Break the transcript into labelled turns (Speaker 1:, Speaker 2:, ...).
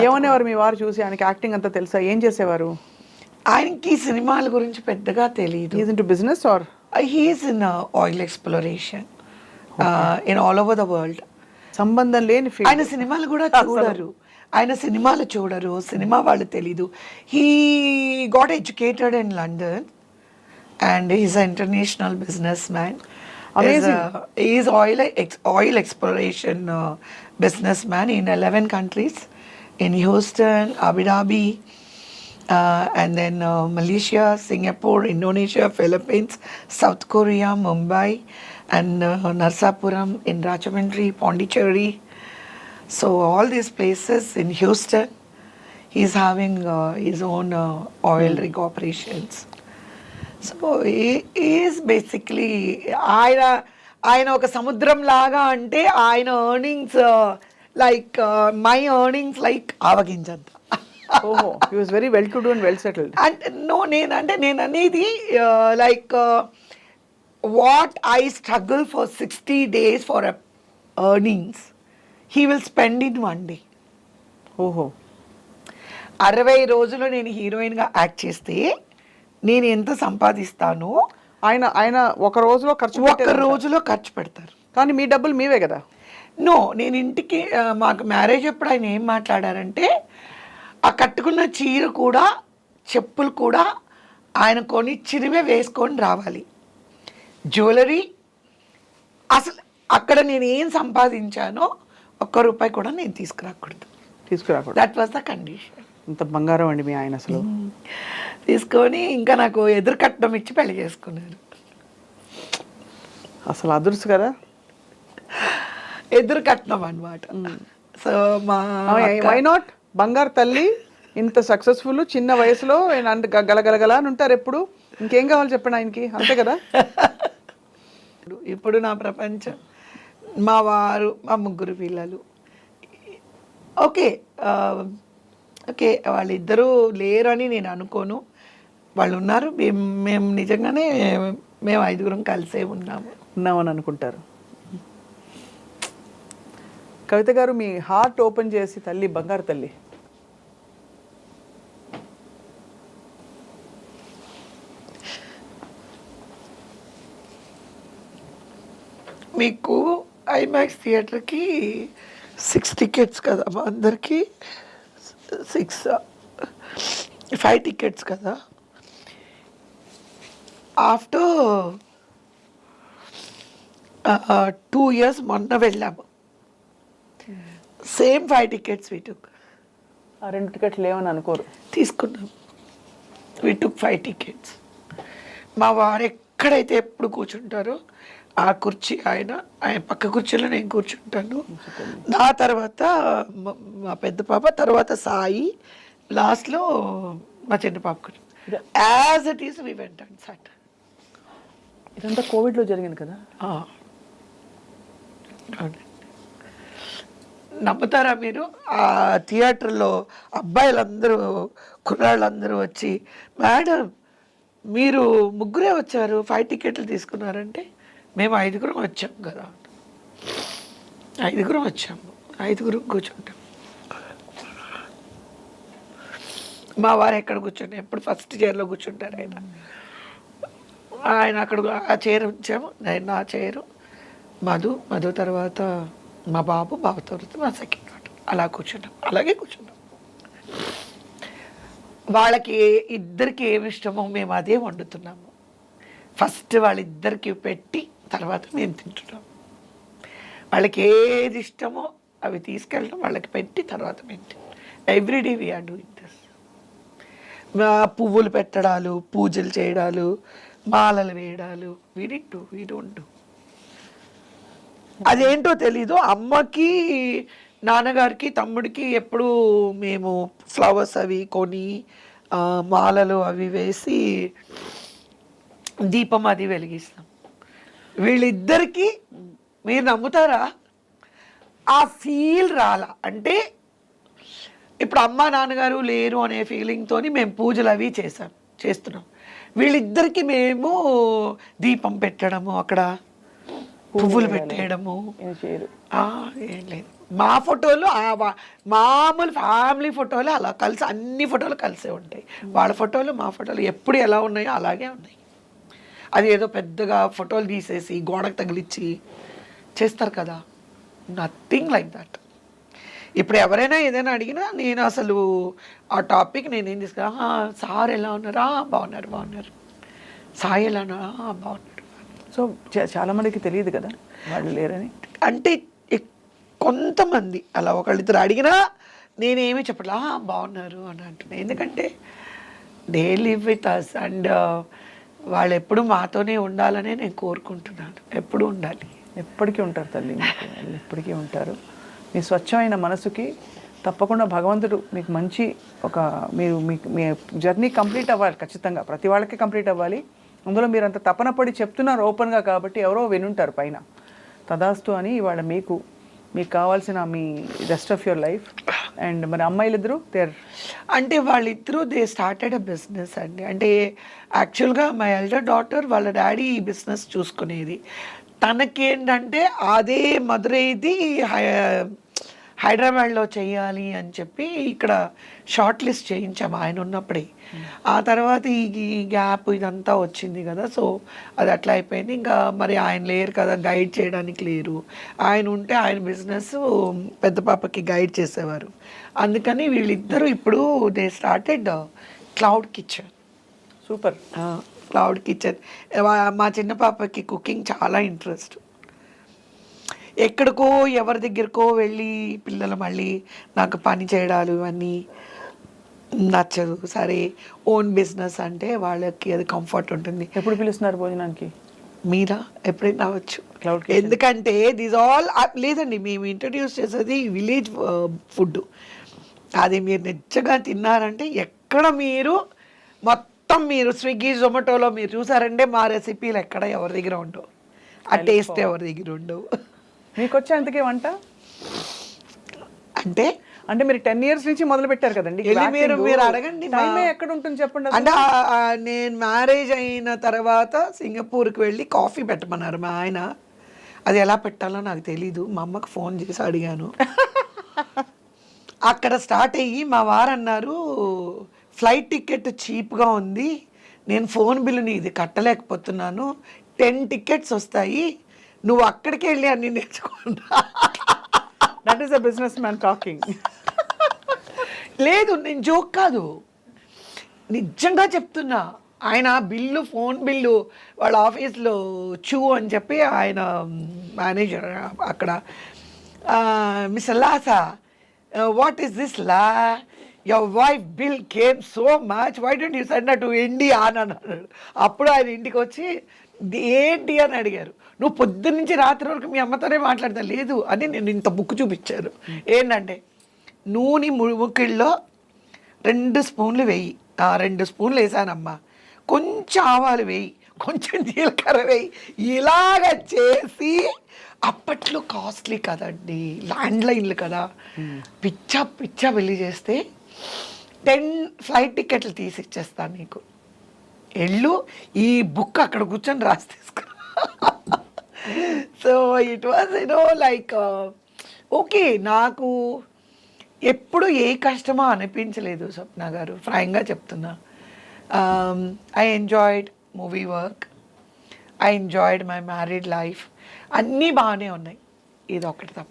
Speaker 1: ఏమనేవారు మీ వారు చూసి? ఆయనకి యాక్టింగ్ అంతా తెలుసా? ఏం చేసేవారు?
Speaker 2: ఆయనకి సినిమాల గురించి పెద్దగా తెలియదు.
Speaker 1: Is into business or
Speaker 2: he's in oil exploration in all over the world.
Speaker 1: సంబంధం లేని
Speaker 2: ఆయన సినిమాలు కూడా చూడరు. ఆయన సినిమాలు చూడరు, సినిమా వాళ్ళు తెలీదు. He got educated in London and is a international business man. Is oil exploration business man in 11 countries, in Houston, Abu Dhabi, and then Malaysia, Singapore, Indonesia, Philippines, South Korea, Mumbai, and Narsapuram in Rajahmundry, Pondicherry. So all these places in Houston, he's having his own oil rig operations. So he is basically ఆయన ఒక సముద్రం లాగా, అంటే ఆయన earnings like my earnings like ఆవగించంత.
Speaker 1: ఓహో, he was very well to do and well settled.
Speaker 2: అంటే నేను అనేది like what I struggle for 60 days for earnings he will spend in 1 day.
Speaker 1: ఓహో,
Speaker 2: 60 రోజులు నేను హీరోయిన్గా యాక్ట్ చేస్తే నేను ఎంత సంపాదిస్తానో
Speaker 1: ఆయన ఒక రోజులో
Speaker 2: రోజులో ఖర్చు పెడతారు.
Speaker 1: కానీ మీ డబ్బులు మీవే కదా?
Speaker 2: నో, నేను ఇంటికి మాకు మ్యారేజ్ అప్పుడు ఆయన ఏం మాట్లాడారంటే, ఆ కట్టుకున్న చీర కూడా చెప్పులు కూడా ఆయన కొనిచ్చినవే వేసుకొని రావాలి. జ్యువెలరీ అసలు అక్కడ నేను ఏం సంపాదించానో ₹1 కూడా నేను తీసుకురాకూడదు. That was the condition.
Speaker 1: ఇంత బంగారం అండి మీ ఆయన అసలు.
Speaker 2: తీసుకొని ఇంకా నాకు ఎదురు కట్నం ఇచ్చి పెళ్లి చేసుకున్నారు.
Speaker 1: అసలు అదుర్సు కదా,
Speaker 2: ఎదురు కట్నం అనమాట. So
Speaker 1: why not? బంగారు తల్లి, ఇంత సక్సెస్ఫుల్, చిన్న వయసులో గలగలగల అని ఉంటారు ఎప్పుడు. ఇంకేం కావాలి చెప్పండి ఆయనకి, అంతే కదా.
Speaker 2: ఇప్పుడు నా ప్రపంచం మా వారు, మా 3 పిల్లలు. ఓకే ఓకే, వాళ్ళిద్దరూ లేరని నేను అనుకోను, వాళ్ళు ఉన్నారు. మేము నిజంగానే మేము 5 కలిసే ఉన్నామని
Speaker 1: అనుకుంటారు. కవిత గారు, మీ హార్ట్ ఓపెన్ చేసి తల్లి, బంగారు తల్లి.
Speaker 2: మీకు ఐమాక్స్ థియేటర్కి 6 tickets కదా, మా అందరికీ 5 tickets కదా. ఆఫ్టర్ 2 years మొన్న వెళ్ళాము. Same 5 tickets we took.
Speaker 1: ఆ 2 టికెట్లు లేవని అనుకోరు,
Speaker 2: తీసుకున్నాం. we took 5 tickets. మా వారు ఎక్కడైతే ఎప్పుడు కూర్చుంటారో ఆ కుర్చీ ఆయన పక్క కుర్చీలో నేను కూర్చుంటాను. నా తర్వాత మా పెద్ద పాప, తర్వాత సాయి, లాస్ట్లో మా చిన్న పాప కూర్చు. As it is we went and sat.
Speaker 1: ఇదంతా కోవిడ్లో జరిగింది కదా.
Speaker 2: నమ్ముతారా మీరు? ఆ థియేటర్లో అబ్బాయిలందరూ, కుర్రాళ్ళందరూ వచ్చి, మేడం మీరు 3 వచ్చారు, 5 tickets తీసుకున్నారంటే, మేము 5 వచ్చాము కదా, 5 వచ్చాము, 5 కూర్చుంటాం. మా వారు ఎక్కడ కూర్చుంటాం, ఎప్పుడు ఫస్ట్ చైర్లో కూర్చుంటారు ఆయన అక్కడ ఆ చైర్ ఉంచాము. నేను నా చైరు, మధు తర్వాత మా బాబు తర్వాత మా సెకండ్ డాటర్, అలా కూర్చుంటాం. అలాగే కూర్చుంటాం. వాళ్ళకి ఇద్దరికి ఏమి ఇష్టమో మేము అదే వండుతున్నాము. ఫస్ట్ వాళ్ళిద్దరికి పెట్టి తర్వాత మేము తింటున్నాం. వాళ్ళకి ఏది ఇష్టమో అవి తీసుకెళ్ళడం, వాళ్ళకి పెట్టి తర్వాత మేము తింటాం. Everyday we are doing this. పువ్వులు పెట్టడాలు, పూజలు చేయడాలు, మాలలు వేయడాలు, వీ డోంట్ డూ. అదేంటో తెలీదు. అమ్మకి, నాన్నగారికి, తమ్ముడికి ఎప్పుడు మేము ఫ్లవర్స్ అవి కొని, మాలలు అవి వేసి దీపం అది వెలిగిస్తాం. వీళ్ళిద్దరికీ మీరు నమ్ముతారా, ఆ ఫీల్ రాలా. అంటే ఇప్పుడు అమ్మ నాన్నగారు లేరు అనే ఫీలింగ్తో మేము పూజలు అవి చేస్తున్నాం. వీళ్ళిద్దరికి మేము దీపం పెట్టడము, అక్కడ పువ్వులు పెట్టేయడము ఏం లేదు. మా ఫోటోలు మామూలు ఫ్యామిలీ ఫోటోలు అలా కలిసి అన్ని ఫోటోలు కలిసే ఉంటాయి. వాళ్ళ ఫోటోలు మా ఫోటోలు ఎప్పుడు ఎలా ఉన్నాయో అలాగే ఉన్నాయి. అది ఏదో పెద్దగా ఫోటోలు తీసేసి గోడకు తగిలిచ్చి చేస్తారు కదా, నథింగ్ లైక్ దట్. ఇప్పుడు ఎవరైనా ఏదైనా అడిగినా నేను అసలు ఆ టాపిక్ నేనేం తీసుకురా, సార్ ఎలా ఉన్నారా, బాగున్నారు, సాయి ఎలా ఉన్నారా, బాగున్నాడు.
Speaker 1: సో చాలామందికి తెలియదు కదా వాళ్ళు లేరని.
Speaker 2: అంటే కొంతమంది అలా ఒకళ్ళిద్దరు అడిగినా నేనేమీ చెప్పట్లా, బాగున్నారు అని అంటున్నాను. ఎందుకంటే they live with us and వాళ్ళు ఎప్పుడు మాతోనే ఉండాలనే నేను కోరుకుంటున్నాను. ఎప్పుడు ఉండాలి.
Speaker 1: ఎప్పటికీ ఉంటారు తల్లి, మీకు వాళ్ళు ఎప్పటికీ ఉంటారు. మీ స్వచ్ఛమైన మనసుకి తప్పకుండా భగవంతుడు మీకు మంచి ఒక మీరు మీ జర్నీ కంప్లీట్ అవ్వాలి. ఖచ్చితంగా ప్రతి వాళ్ళకి కంప్లీట్ అవ్వాలి. అందులో మీరు అంత తపన పడి చెప్తున్నారు ఓపెన్గా, కాబట్టి ఎవరో వినుంటారు పైన. తదాస్తు అని ఇవాళ మీకు కావాల్సిన మీ rest of your life. And మరి అమ్మాయిలిద్దరూ
Speaker 2: అంటే వాళ్ళిద్దరూ దే స్టార్టెడ్ అ బిజినెస్ అండి. అంటే యాక్చువల్గా మై ఎల్డర్ డాటర్ వాళ్ళ డాడీ ఈ బిజినెస్ చూసుకునేది. తనకేంటంటే అదే మదురైది హైదరాబాద్లో చేయాలి అని చెప్పి ఇక్కడ షార్ట్ లిస్ట్ చేయించాము ఆయన ఉన్నప్పుడే. ఆ తర్వాత ఈ గ్యాప్ ఇదంతా వచ్చింది కదా, సో అది అట్లా అయిపోయింది. ఇంకా మరి ఆయన లేరు కదా, గైడ్ చేయడానికి లేరు. ఆయన ఉంటే ఆయన బిజినెస్ పెద్ద పాపకి గైడ్ చేసేవారు. అందుకని వీళ్ళిద్దరూ ఇప్పుడు they started cloud kitchen.
Speaker 1: Super.
Speaker 2: Cloud kitchen. మా చిన్న పాపకి కుకింగ్ చాలా ఇంట్రెస్ట్. ఎక్కడికో ఎవరి దగ్గరకో వెళ్ళి పిల్లలు మళ్ళీ నాకు పని చేయడాలు ఇవన్నీ నచ్చదు. సరే ఓన్ బిజినెస్ అంటే వాళ్ళకి అది కంఫర్ట్ ఉంటుంది.
Speaker 1: ఎప్పుడు పిలుస్తున్నారు భోజనానికి?
Speaker 2: మీరా ఎప్పుడైనా రావచ్చు.
Speaker 1: క్లౌడ్
Speaker 2: ఎందుకంటే దిస్ ఆల్ లేదండి, మేము ఇంట్రడ్యూస్ చేసేది విలేజ్ ఫుడ్. అది మీరు నిజంగా తిన్నారంటే ఎక్కడ మీరు మొత్తం మీరు స్విగ్గీ జొమాటోలో మీరు చూసారంటే మా రెసిపీలు ఎక్కడ ఎవరి దగ్గర ఉండవు, ఆ టేస్ట్ ఎవరి దగ్గర ఉండవు.
Speaker 1: మీకు వచ్చే అంతకే వంట
Speaker 2: అంటే
Speaker 1: అంటే మీరు 10 years నుంచి మొదలు పెట్టారు కదండి.
Speaker 2: మీరు అడగండి
Speaker 1: ఎక్కడ ఉంటుంది చెప్పండి.
Speaker 2: అంటే నేను మ్యారేజ్ అయిన తర్వాత సింగపూర్కి వెళ్ళి కాఫీ పెట్టమన్నారు మా ఆయన. అది ఎలా పెట్టాలో నాకు తెలీదు. మా అమ్మకి ఫోన్ చేసి అడిగాను. అక్కడ స్టార్ట్ అయ్యి మా వారు అన్నారు, ఫ్లైట్ టికెట్ చీప్గా ఉంది, నేను ఫోన్ బిల్లుని ఇది కట్టలేకపోతున్నాను, 10 tickets వస్తాయి, నువ్వు అక్కడికి వెళ్ళి అన్ని నేర్చుకుంటా.
Speaker 1: That is a business man talking.
Speaker 2: లేదు, నేను జోక్ కాదు, నిజంగా చెప్తున్నా. ఆయన బిల్లు, ఫోన్ బిల్లు వాళ్ళ ఆఫీస్లో చూ అని చెప్పి ఆయన మేనేజర్ అక్కడ, మిస్టర్ లాసా, వాట్ ఈస్ దిస్ లా, your wife bill came so much, why don't you send to India అని అన్నాడు. అప్పుడు ఆయన ఇంటికి వచ్చి ఏంటి అని అడిగారు. నువ్వు పొద్దున్న నుంచి రాత్రి వరకు మీ అమ్మతోనే మాట్లాడతా. లేదు అని నేను ఇంత బుక్ చూపించారు. ఏంటంటే నూనె ముకిళ్ళలో 2 స్పూన్లు వేయి, 2 స్పూన్లు వేసానమ్మా, కొంచెం ఆవాలు వేయి, కొంచెం జీలకర్ర వేయి, ఇలాగ చేసి, అప్పట్లో కాస్ట్లీ కదండి, ల్యాండ్లైన్లు కదా, పిచ్చా వెళ్ళి చేస్తే 10 ఫ్లైట్ టికెట్లు తీసి ఇచ్చేస్తాను నీకు, ఎళ్ళు ఈ బుక్ అక్కడ కూర్చొని రాసి తీసుకురా. So it was like okay. నాకు ఎప్పుడు ఏ కష్టమో అనిపించలేదు స్వప్న గారు, ఫ్రాంక్గా చెప్తున్నా. I enjoyed movie work, I enjoyed my married life, అన్నీ బాగానే ఉన్నాయి, ఇది ఒకటి తప్ప.